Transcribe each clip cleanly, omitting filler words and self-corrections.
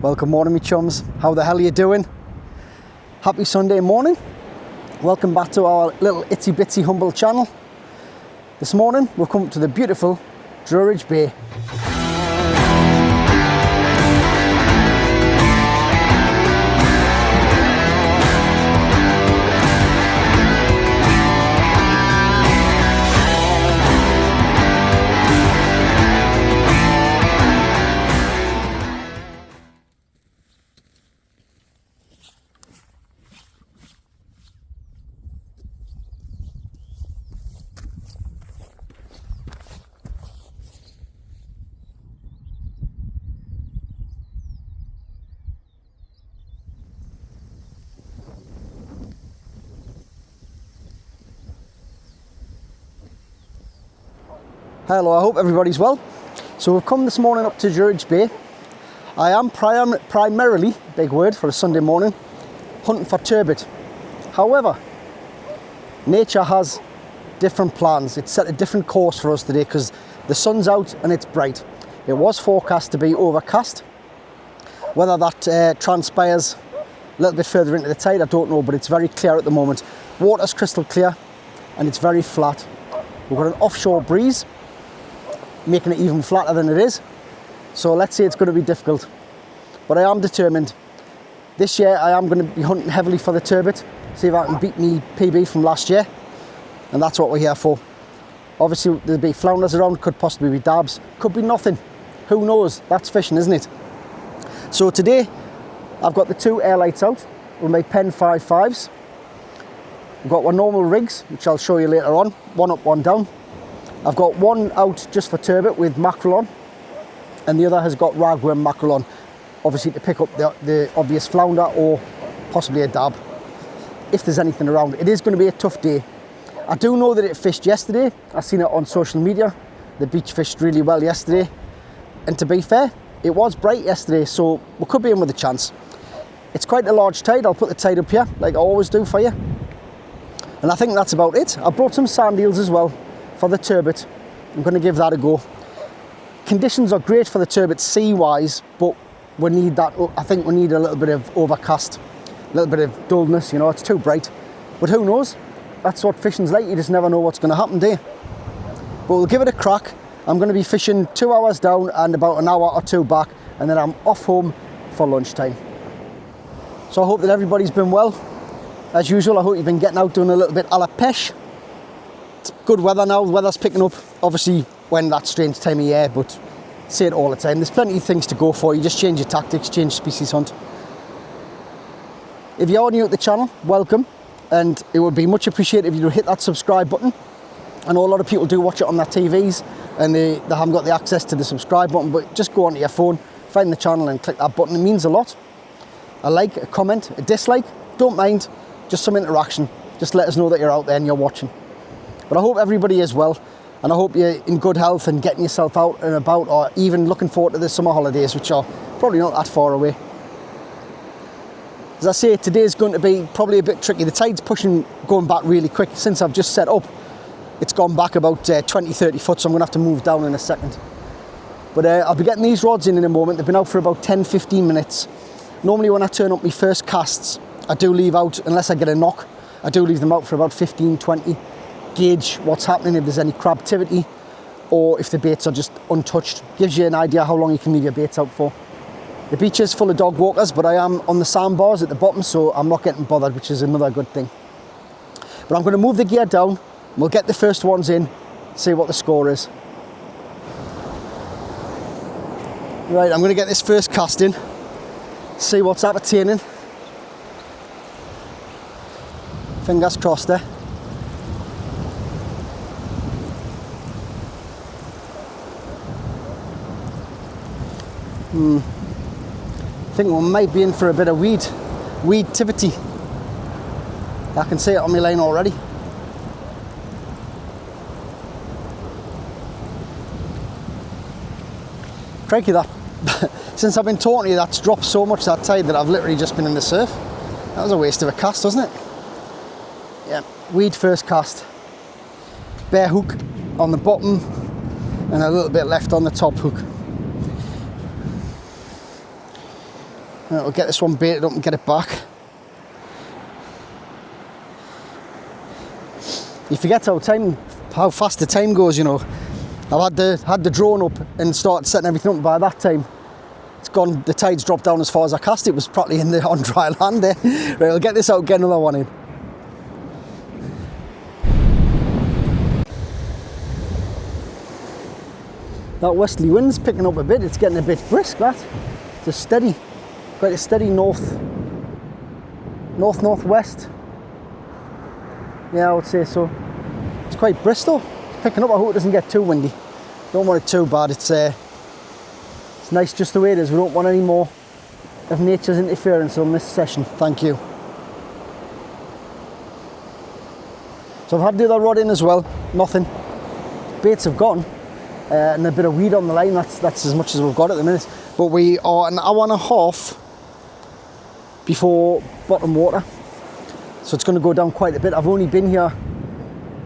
Well, good morning, me chums. How the hell are you doing? Happy Sunday morning. Welcome back to our little itsy bitsy humble channel. This morning we've come to the beautiful Druridge Bay. Hello, I hope everybody's well. So we've come this morning up to Druridge Bay. I am primarily, big word for a Sunday morning, hunting for turbot. However, nature has different plans. It's set a different course for us today because the sun's out and it's bright. It was forecast to be overcast. Whether that transpires a little bit further into the tide, I don't know, but it's very clear at the moment. Water's crystal clear and it's very flat. We've got an offshore breeze, making it even flatter than it is. So let's say it's going to be difficult. But I am determined. This year I am going to be hunting heavily for the turbot, see if I can beat me PB from last year. And that's what we're here for. Obviously there'll be flounders around, could possibly be dabs, could be nothing. Who knows? That's fishing, isn't it? So today I've got the two air lights out with my Pen 5.5s. I've got my normal rigs, which I'll show you later on, one up, one down. I've got one out just for turbot with mackerel on, and the other has got ragworm mackerel on, obviously to pick up the obvious flounder or possibly a dab, if there's anything around. It is going to be a tough day. I do know that it fished yesterday. I've seen it on social media. The beach fished really well yesterday, and to be fair, it was bright yesterday, so we could be in with a chance. It's quite a large tide. I'll put the tide up here, like I always do for you. And I think that's about it. I brought some sand eels as well for the turbot. I'm going to give that a go. Conditions are great for the turbot sea-wise, but we need that. I think we need a little bit of overcast, a little bit of dullness, you know, it's too bright. But who knows? That's what fishing's like. You just never know what's going to happen, do you? But we'll give it a crack. I'm going to be fishing 2 hours down and about an hour or two back, and then I'm off home for lunchtime. So I hope that everybody's been well. As usual, I hope you've been getting out doing a little bit a la pêche. It's good weather now, the weather's picking up. Obviously, when that strange time of year, but I say it all the time. There's plenty of things to go for. You just change your tactics, change species hunt. If you are new to the channel, welcome. And it would be much appreciated if you would hit that subscribe button. I know a lot of people do watch it on their TVs and they haven't got the access to the subscribe button, but just go onto your phone, find the channel and click that button. It means a lot. A like, a comment, a dislike, don't mind. Just some interaction. Just let us know that you're out there and you're watching. But I hope everybody is well, and I hope you're in good health and getting yourself out and about, or even looking forward to the summer holidays, which are probably not that far away. As I say, today's going to be probably a bit tricky. The tide's going back really quick. Since I've just set up, it's gone back about 20-30 foot, so I'm going to have to move down in a second. But I'll be getting these rods in a moment. They've been out for about 10-15 minutes. Normally when I turn up my first casts, I do leave out, unless I get a knock, I do leave them out for about 15-20. Gauge what's happening, if there's any crabtivity or if the baits are just untouched. Gives you an idea how long you can leave your baits out for. The beach is full of dog walkers, but I am on the sandbars at the bottom, so I'm not getting bothered, which is another good thing. But I'm going to move the gear down, we'll get the first ones in, see what the score is. Right, I'm going to get this first cast in, see what's appertaining. Fingers crossed there. I think we might be in for a bit of weed-tivity. I can see it on my line already. Crikey, that since I've been talking to you, that's dropped so much that tide that I've literally just been in the surf. That was a waste of a cast, wasn't it? Yeah, weed first cast. Bare hook on the bottom and a little bit left on the top hook. And it'll get this one baited up and get it back. You forget how fast the time goes, you know. I've had the drone up and started setting everything up. By that time, it's gone. The tide's dropped down as far as I cast it. Was probably on dry land there. Right, I'll get this out, get another one in. That westerly wind's picking up a bit. It's getting a bit brisk. That it's a steady, quite a steady northwest. Yeah, I would say so. It's quite brisk though. It's picking up. I hope it doesn't get too windy. Don't want it too bad. It's nice just the way it is. We don't want any more of nature's interference on this session. Thank you. So I've had the other rod in as well. Nothing. Baits have gone. And a bit of weed on the line. That's as much as we've got at the minute. But we are an hour and a half before bottom water. So it's going to go down quite a bit. I've only been here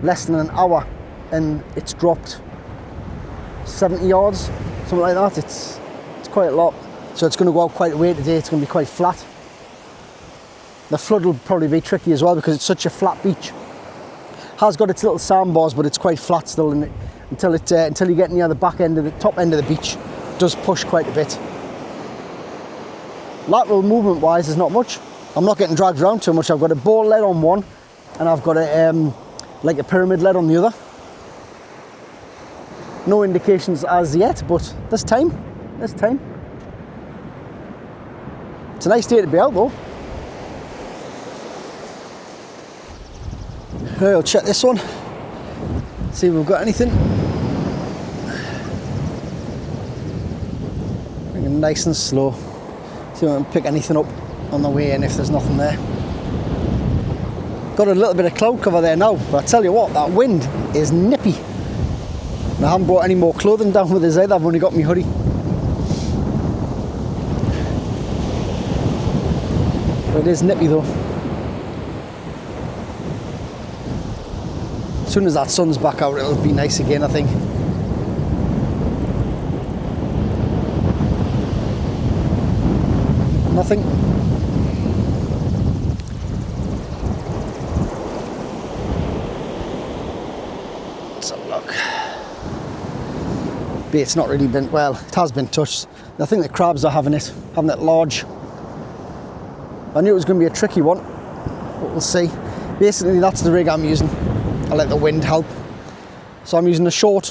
less than an hour and it's dropped 70 yards, something like that. It's quite a lot. So it's going to go out quite a way today. It's going to be quite flat. The flood will probably be tricky as well because it's such a flat beach. Has got its little sandbars, but it's quite flat still, and until you get near the back end of the top end of the beach, it does push quite a bit. Lateral movement wise, there's not much. I'm not getting dragged around too much. I've got a ball lead on one, and I've got a like a pyramid lead on the other. No indications as yet, but there's time. There's time. It's a nice day to be out though. Right, I'll check this one. See if we've got anything. Bring it nice and slow. See if I can pick anything up on the way in if there's nothing there. Got a little bit of cloud cover there now, but I tell you what, that wind is nippy. And I haven't brought any more clothing down with us either. I've only got my hoodie. But it is nippy though. As soon as that sun's back out, it'll be nice again, I think. Nothing. Let's have a look. Bait's not really been, well, it has been touched. I think the crabs are having it large. I knew it was going to be a tricky one, but we'll see. Basically, that's the rig I'm using. I let the wind help. So I'm using a short,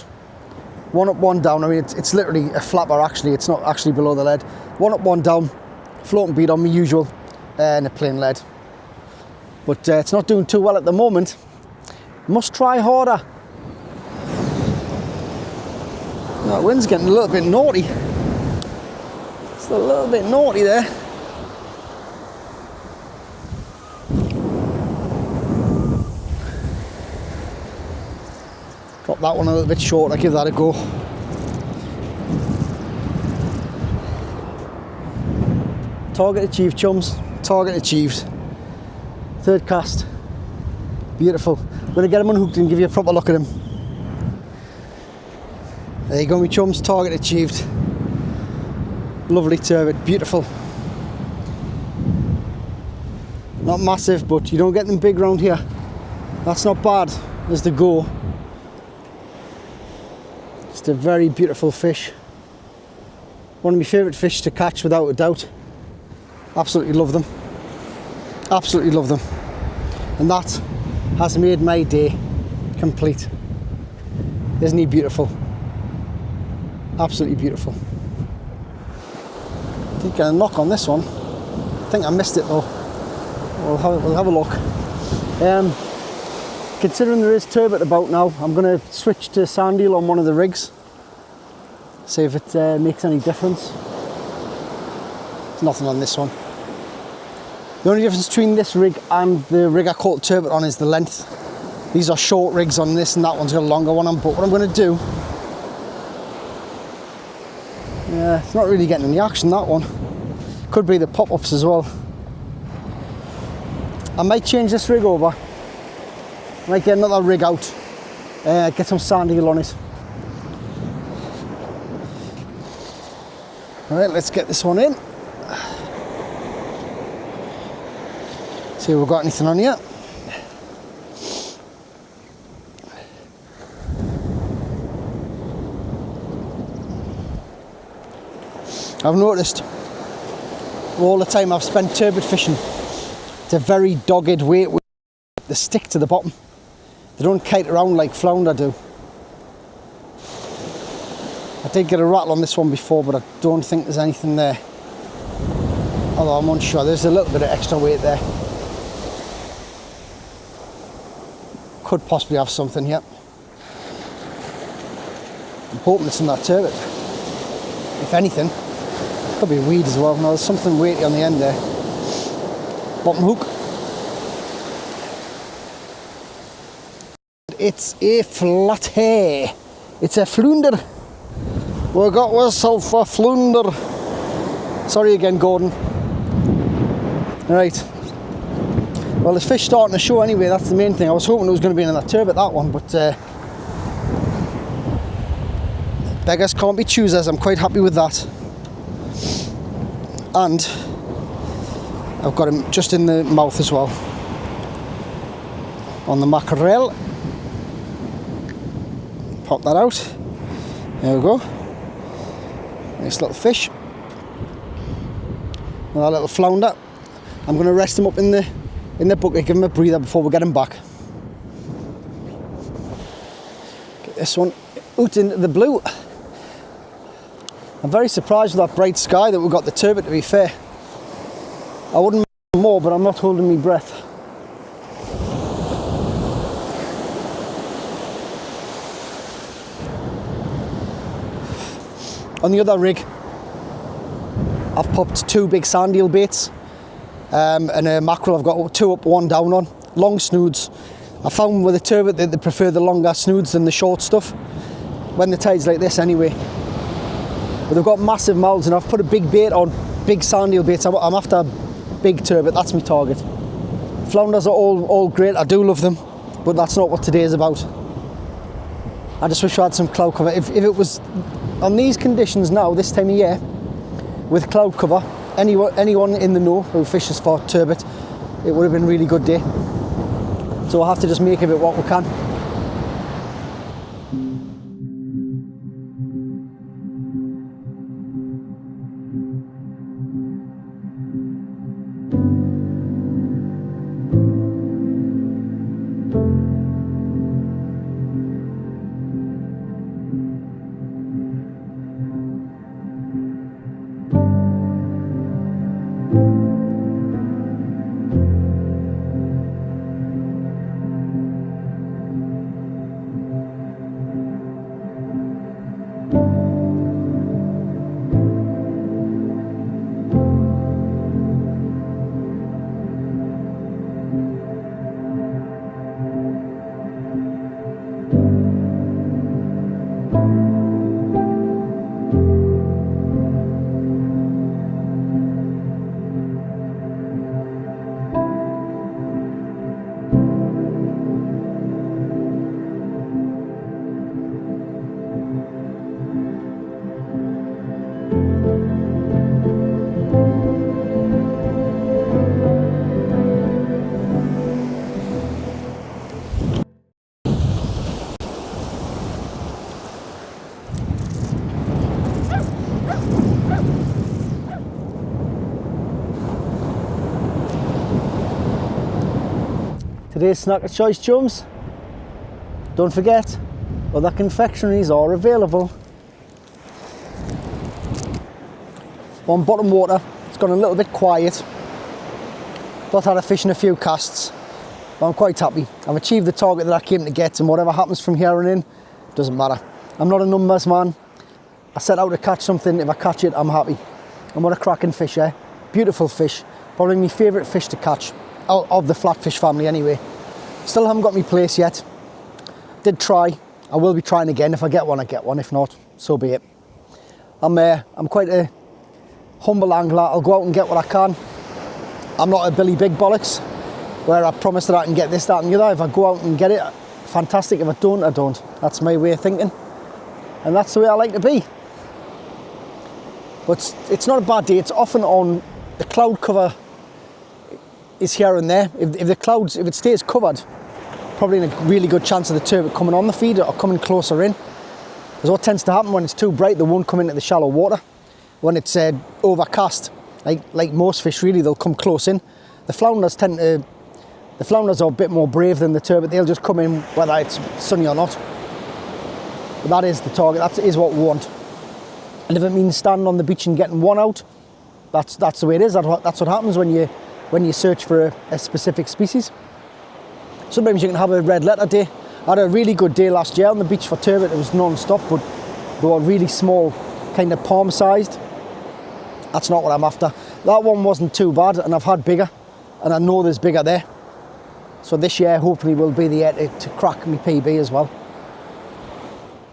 one up, one down. I mean, it's literally a flapper actually. It's not actually below the lead. One up, one down, floating bead on my usual, and a plain lead. But it's not doing too well at the moment. Must try harder. That wind's getting a little bit naughty. It's a little bit naughty there. Drop that one a little bit short, I'll give that a go. Target achieved, chums. Target achieved. Third cast. Beautiful. I'm going to get him unhooked and give you a proper look at him. There you go, my chums. Target achieved. Lovely turbot. Beautiful. Not massive, but you don't get them big round here. That's not bad as the go. Just a very beautiful fish. One of my favourite fish to catch without a doubt. Absolutely love them. Absolutely love them. And that has made my day complete. Isn't he beautiful? Absolutely beautiful. Did get a knock on this one. I think I missed it though. We'll have a look. Considering there is turbot about now, I'm going to switch to sand eel on one of the rigs. See if it makes any difference. There's nothing on this one. The only difference between this rig and the rig I caught turbot on is the length. These are short rigs on this and that one's got a longer one on, but what I'm going to do... Yeah, it's not really getting any action, that one. Could be the pop-ups as well. I might change this rig over. I might get another rig out. Get some sand eel on it. Alright, let's get this one in. See if we've got anything on here. I've noticed all the time I've spent turbot fishing, it's a very dogged weight. They stick to the bottom. They don't kite around like flounder do. I did get a rattle on this one before, but I don't think there's anything there. Although I'm unsure, there's a little bit of extra weight there. Could possibly have something here. I'm hoping it's in that turbot. If anything, could be a weed as well. No, there's something weighty on the end there. Bottom hook. It's a flathead. It's a flounder. We got ourselves a flounder. Sorry again, Gordon. Right. Well, there's fish starting to show anyway. That's the main thing. I was hoping it was going to be in that turbot, that one, but beggars can't be choosers. I'm quite happy with that. And I've got him just in the mouth as well. On the mackerel. Pop that out. There we go. Nice little fish. And that little flounder. I'm going to rest him up in the bucket, give him a breather before we get him back. Get this one out into the blue. I'm very surprised with that bright sky that we've got the turbot, to be fair. I wouldn't make more, but I'm not holding my breath. On the other rig, I've popped 2 big sand eel baits and a mackerel I've got 2 up, 1 down on. Long snoods. I found with the turbot that they prefer the longer snoods than the short stuff, when the tide's like this anyway. But they've got massive mouths, and I've put a big bait on, big sand eel baits. I'm after big turbot, that's my target. Flounders are all great, I do love them, but that's not what today is about. I just wish I had some cloud cover. If it was on these conditions now, this time of year, with cloud cover, anyone in the know who fishes for turbot, it would have been a really good day. So we'll have to just make of it what we can. Today's snack of choice, chums. Don't forget, other confectionaries are available. On bottom water, it's gone a little bit quiet. Not had a fish in a few casts, but I'm quite happy. I've achieved the target that I came to get, and whatever happens from here on in, doesn't matter. I'm not a numbers man. I set out to catch something. If I catch it, I'm happy. And what a cracking fish, eh? Beautiful fish. Probably my favourite fish to catch, of the flatfish family anyway. Still haven't got my place yet. Did try. I will be trying again. If I get one, I get one. If not, so be it. I'm quite a humble angler. I'll go out and get what I can. I'm not a Billy Big Bollocks, where I promise that I can get this, that and the other. If I go out and get it, fantastic. If I don't, I don't. That's my way of thinking. And that's the way I like to be. But it's not a bad day. It's often on the cloud cover. is here and there. If the clouds, if it stays covered, probably in a really good chance of the turbot coming on the feeder or coming closer in. Because what tends to happen when it's too bright, they won't come into the shallow water. When it's overcast, like most fish really, they'll come close in. The flounders are a bit more brave than the turbot. They'll just come in whether it's sunny or not. But that is the target, that is what we want. And if it means standing on the beach and getting one out, that's the way it is. That's what happens when you search for a specific species. Sometimes you can have a red letter day. I had a really good day last year on the beach for turbot. It was non-stop, but they were really small, kind of palm-sized. That's not what I'm after. That one wasn't too bad, and I've had bigger, and I know there's bigger there. So this year, hopefully, will be the year to crack my PB as well.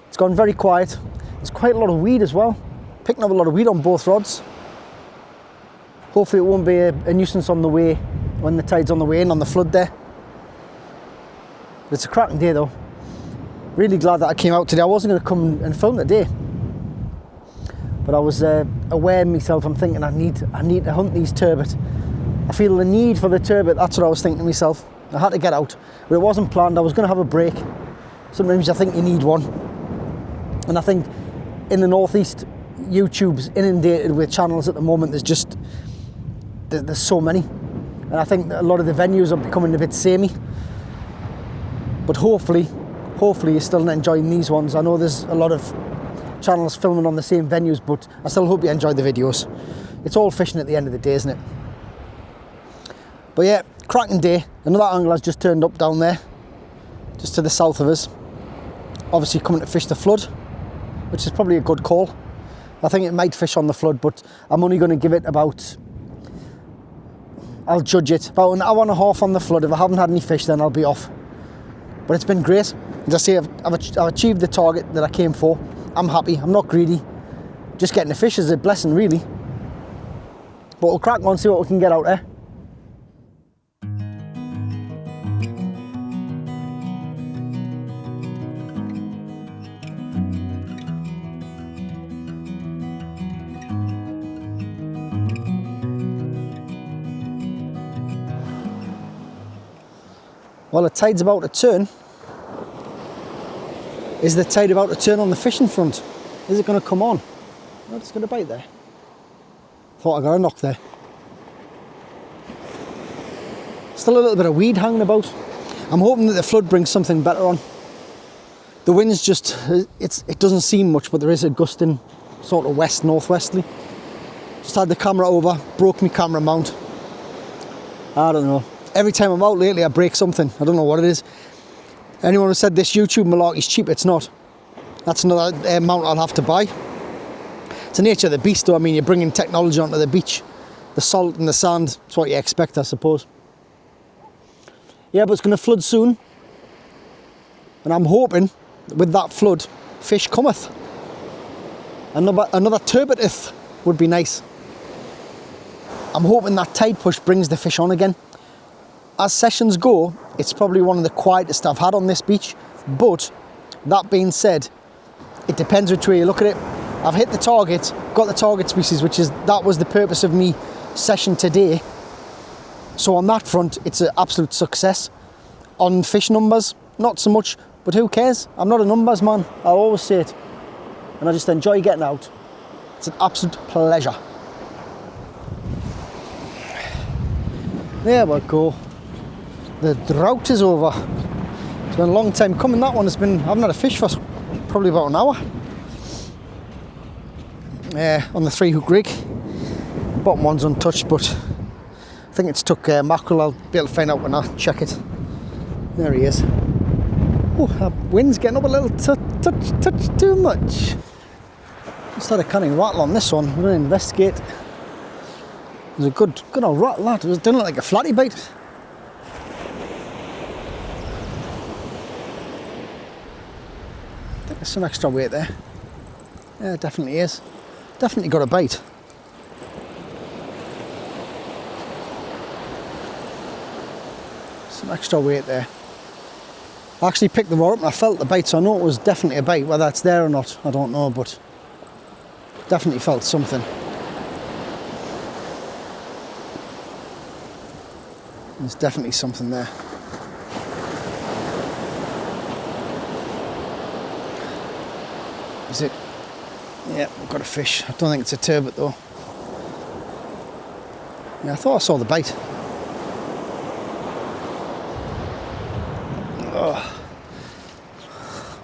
It's gone very quiet. There's quite a lot of weed as well. Picking up a lot of weed on both rods. Hopefully it won't be a nuisance on the way, when the tide's on the way in, on the flood there. But it's a cracking day though. Really glad that I came out today. I wasn't going to come and film today, but I was aware of myself. I'm thinking I need to hunt these turbot. I feel the need for the turbot. That's what I was thinking to myself. I had to get out, but it wasn't planned. I was going to have a break. Sometimes I think you need one, and I think in the northeast, YouTube's inundated with channels at the moment. There's so many, and I think that a lot of the venues are becoming a bit samey. But hopefully you're still enjoying these ones. I know there's a lot of channels filming on the same venues, but I still hope you enjoy the videos. It's all fishing at the end of the day, isn't it? But yeah, cracking day. Another angler's just turned up down there, just to the south of us. Obviously coming to fish the flood, which is probably a good call. I think it might fish on the flood, but I'm only going to give it about, I'll judge it, about an hour and a half on the flood. If I haven't had any fish, then I'll be off. But it's been great. As I say, I've achieved the target that I came for. I'm happy, I'm not greedy. Just getting the fish is a blessing, really. But we'll crack on and see what we can get out there. Well, the tide's about to turn. Is the tide about to turn on the fishing front? Is it going to come on? Oh, it's going to bite there. Thought I got a knock there. Still a little bit of weed hanging about. I'm hoping that the flood brings something better on. The wind's just, it doesn't seem much, but there is a gusting sort of west-northwesterly. Just had the camera over, broke my camera mount. I don't know. Every time I'm out lately, I break something. I don't know what it is. Anyone who said this YouTube malarkey's cheap, it's not. That's another mount I'll have to buy. It's the nature of the beast though. I mean, you're bringing technology onto the beach. The salt and the sand, it's what you expect, I suppose. Yeah, but it's going to flood soon. And I'm hoping that with that flood, fish cometh. Another turboteth would be nice. I'm hoping that tide push brings the fish on again. As sessions go, it's probably one of the quietest I've had on this beach, but that being said, it depends which way you look at it. I've hit the target, got the target species, that was the purpose of me session today. So on that front, it's an absolute success. On fish numbers, not so much, but who cares? I'm not a numbers man, I'll always say it. And I just enjoy getting out. It's an absolute pleasure. There we go. The drought is over. It's been a long time coming, that one. I haven't had a fish for probably about an hour. On the 3-hook rig. Bottom one's untouched, but I think it's took mackerel. I'll be able to find out when I check it. There he is. Oh, that wind's getting up a little touch too much. Just had a canning rattle on this one. I'm going to investigate. It was a good old rattle, that. It didn't look like a flatty bite. I think there's some extra weight there. Yeah, it definitely is. Definitely got a bite. Some extra weight there. I actually picked the rod up and I felt the bite, so I know it was definitely a bite. Whether it's there or not, I don't know, but definitely felt something. There's definitely something there. Is it? Yeah, we've got a fish. I don't think it's a turbot though. Yeah, I thought I saw the bite. Oh.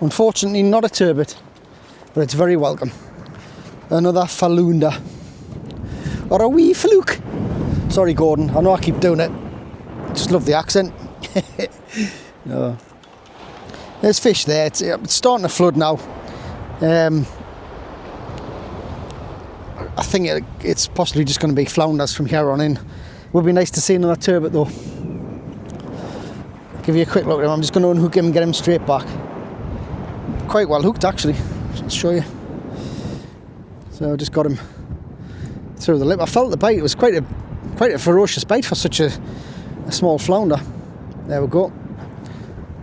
Unfortunately not a turbot, but it's very welcome. Another flounder. Or a wee fluke. Sorry Gordon, I know I keep doing it. Just love the accent. No. There's fish there. It's starting to flood now. I think it's possibly just going to be flounders from here on in. Would be nice to see another turbot though. Give you a quick look at him. I'm just going to unhook him and get him straight back. Quite well hooked actually. I'll show you. So I just got him through the lip. I felt the bite. It was quite a ferocious bite for such a small flounder. There we go.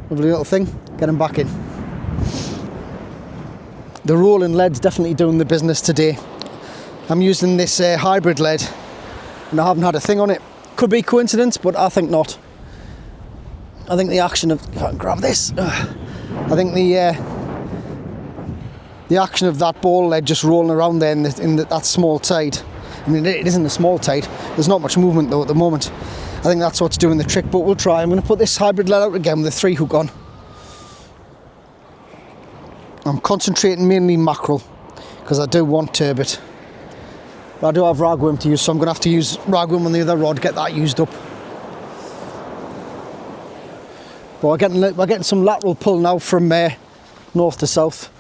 Lovely little thing. Get him back in. The rolling lead's definitely doing the business today. I'm using this hybrid lead and I haven't had a thing on it. Could be coincidence, but I think not. I think the action of... If I can grab this. I think the action of that ball lead just rolling around there in that small tide. I mean, it isn't a small tide. There's not much movement though at the moment. I think that's what's doing the trick, but we'll try. I'm going to put this hybrid lead out again with a 3 hook on. I'm concentrating mainly mackerel because I do want turbot. But I do have ragworm to use, so I'm going to have to use ragworm on the other rod, get that used up. But we're getting some lateral pull now from north to south.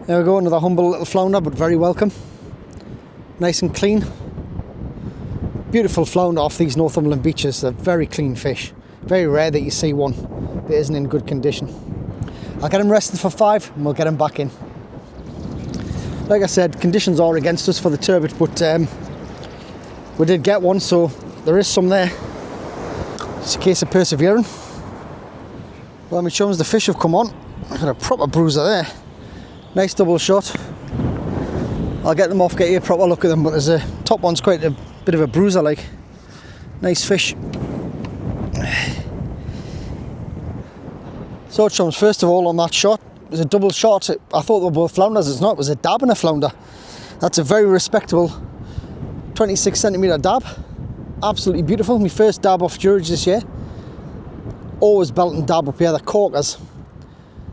There we go, another humble little flounder, but very welcome. Nice and clean. Beautiful flounder off these Northumberland beaches. They're very clean fish. Very rare that you see one that isn't in good condition. I'll get him rested for 5 and we'll get him back in. Like I said, conditions are against us for the turbot, but we did get one, so there is some there. It's a case of persevering. Well, my chums, the fish have come on. I've got a proper bruiser there. Nice double shot. I'll get them off, get you a proper look at them, but there's a top one's quite a bit of a bruiser, like. Nice fish. So chums, first of all on that shot, it was a double shot. I thought they were both flounders. It's not, it was a dab and a flounder. That's a very respectable 26 centimetre dab. Absolutely beautiful. My first dab off George this year. Always belting dab up here, the corkers.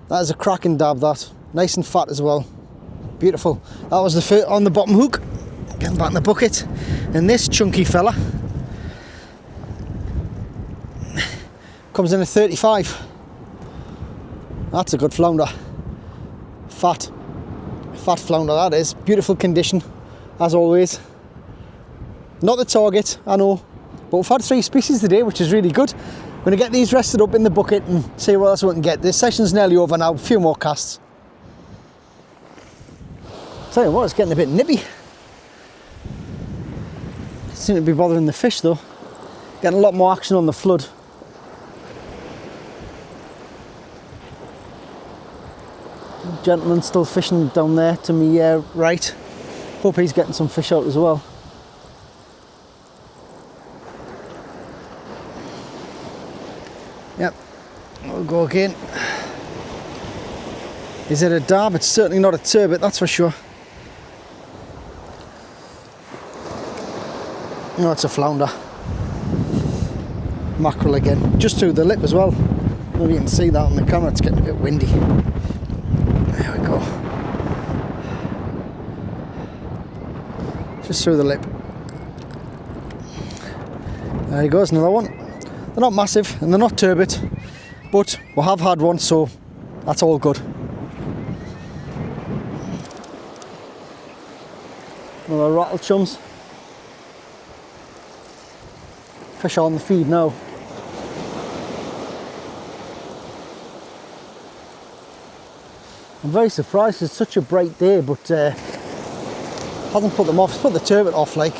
That is a cracking dab, that. Nice and fat as well. Beautiful. That was the first on the bottom hook. Getting back in the bucket. And this chunky fella comes in at 35. That's a good flounder. Fat flounder that is. Beautiful condition, as always. Not the target, I know, but we've had 3 species today, which is really good. I'm going to get these rested up in the bucket and see what else we can get. This session's nearly over now, a few more casts. Tell you what, it's getting a bit nippy. Seem to be bothering the fish though. Getting a lot more action on the flood. Gentleman still fishing down there to me right. Hope he's getting some fish out as well. Yep, we'll go again. Is it a dab? It's certainly not a turbot, that's for sure. No, it's a flounder. Mackerel again, just through the lip as well. Maybe you can see that on the camera, it's getting a bit windy. There we go. Just through the lip. There he goes, another one. They're not massive and they're not turbot, but we have had one, so that's all good. Another rattle, chums. Fish on the feed now. I'm very surprised it's such a bright day, but hasn't put them off. It's put the turbot off, like.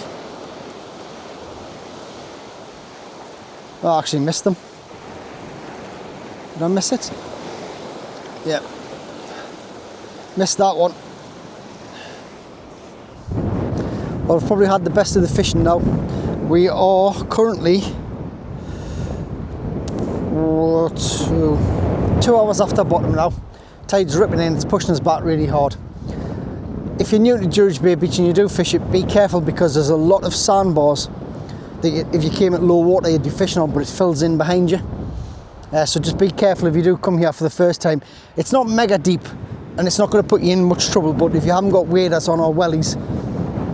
Oh, I actually missed them. Did I miss it? Yeah. Missed that one. Well, I've probably had the best of the fishing now. We are currently 2 hours after bottom now. Tide's ripping in, it's pushing us back really hard. If you're new to George Bay Beach and you do fish it, be careful because there's a lot of sandbars that if you came at low water you'd be fishing on, but it fills in behind you. So just be careful if you do come here for the first time. It's not mega deep and it's not going to put you in much trouble, but if you haven't got waders on or wellies,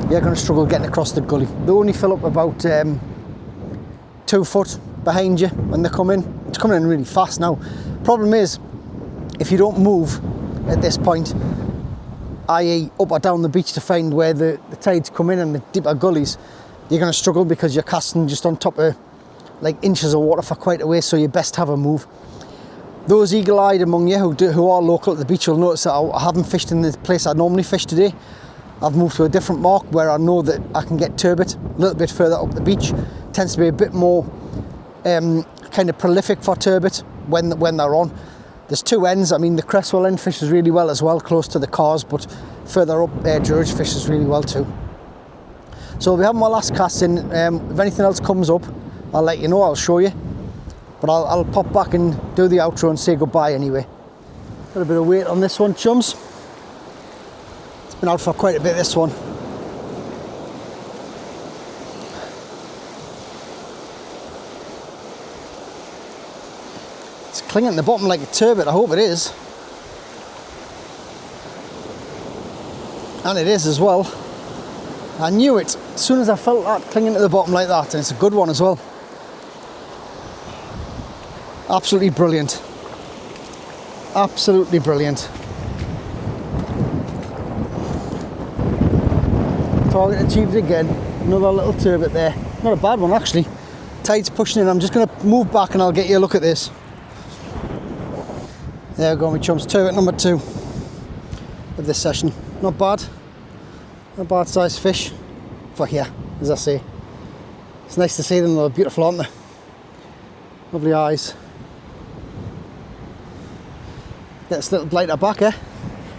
you're going to struggle getting across the gully. They only fill up about 2 foot behind you when they come in. It's coming in really fast now. Problem is, if you don't move at this point, i.e. up or down the beach to find where the tides come in and the deeper gullies, you're going to struggle because you're casting just on top of like inches of water for quite a way, so you best have a move. Those eagle-eyed among you who are local at the beach will notice that I haven't fished in the place I normally fish today. I've moved to a different mark where I know that I can get turbot a little bit further up the beach. It tends to be a bit more kind of prolific for turbot when they're on. There's two ends. I mean, the Cresswell end fishes really well as well, close to the cars, but further up, George fishes really well too. So we'll be having my last cast in. If anything else comes up, I'll let you know, I'll show you. But I'll pop back and do the outro and say goodbye anyway. Got a bit of weight on this one, chums. It's been out for quite a bit, this one. It's clinging at the bottom like a turbot, I hope it is. And it is as well. I knew it as soon as I felt that clinging to the bottom like that, and it's a good one as well. Absolutely brilliant. Absolutely brilliant. Target achieved again. Another little turbot there. Not a bad one actually. Tide's pushing in. I'm just going to move back and I'll get you a look at this. There we go, my chums. Turbot number 2 of this session. Not bad. Not a bad sized fish for here, as I say. It's nice to see them, they're beautiful, aren't they? Lovely eyes. Get this little blighter back, eh?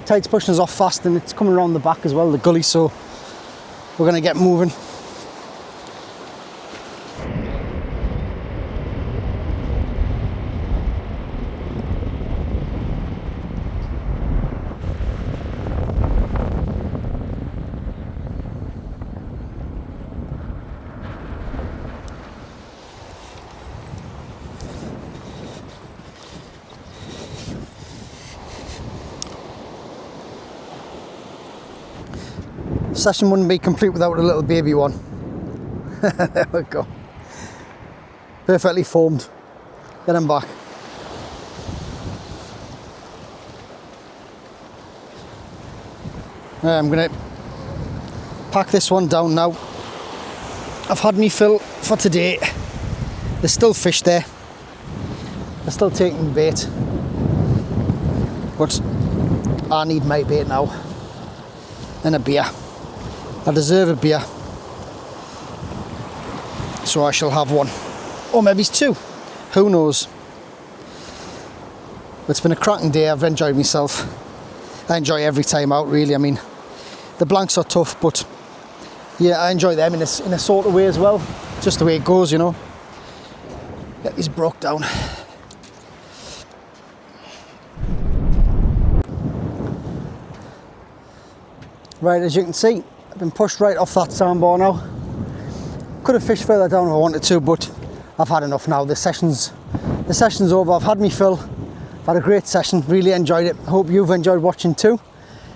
Tide's pushing us off fast and it's coming around the back as well, the gully, so we're going to get moving. Session wouldn't be complete without a little baby one. There we go. Perfectly formed. Get him back. I'm going to pack this one down now. I've had me fill for today. There's still fish there. They're still taking bait. But I need my bait now. And a beer. I deserve a beer, so I shall have one, or maybe it's 2, who knows. It's been a cracking day. I've enjoyed myself. I enjoy every time out really. I mean, the blanks are tough, but yeah, I enjoy them in a sort of way as well, just the way it goes, you know. Get these broke down. Right, as you can see, I've been pushed right off that sandbar now. Could have fished further down if I wanted to, but I've had enough now. The session's over. I've had me fill. I've had a great session, really enjoyed it. I hope you've enjoyed watching too.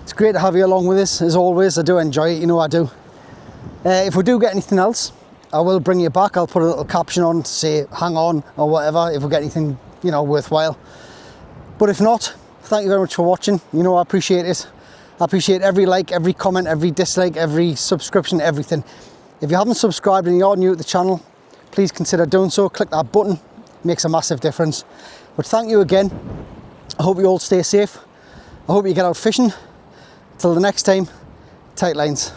It's great to have you along with us, as always. I do enjoy it, you know I do. If we do get anything else, I will bring you back. I'll put a little caption on to say hang on or whatever, if we get anything, you know, worthwhile. But if not, thank you very much for watching. You know I appreciate it. I appreciate every like, every comment, every dislike, every subscription, everything. If you haven't subscribed and you are new to the channel, please consider doing so. Click that button, it makes a massive difference. But thank you again. I hope you all stay safe. I hope you get out fishing. Till the next time, tight lines.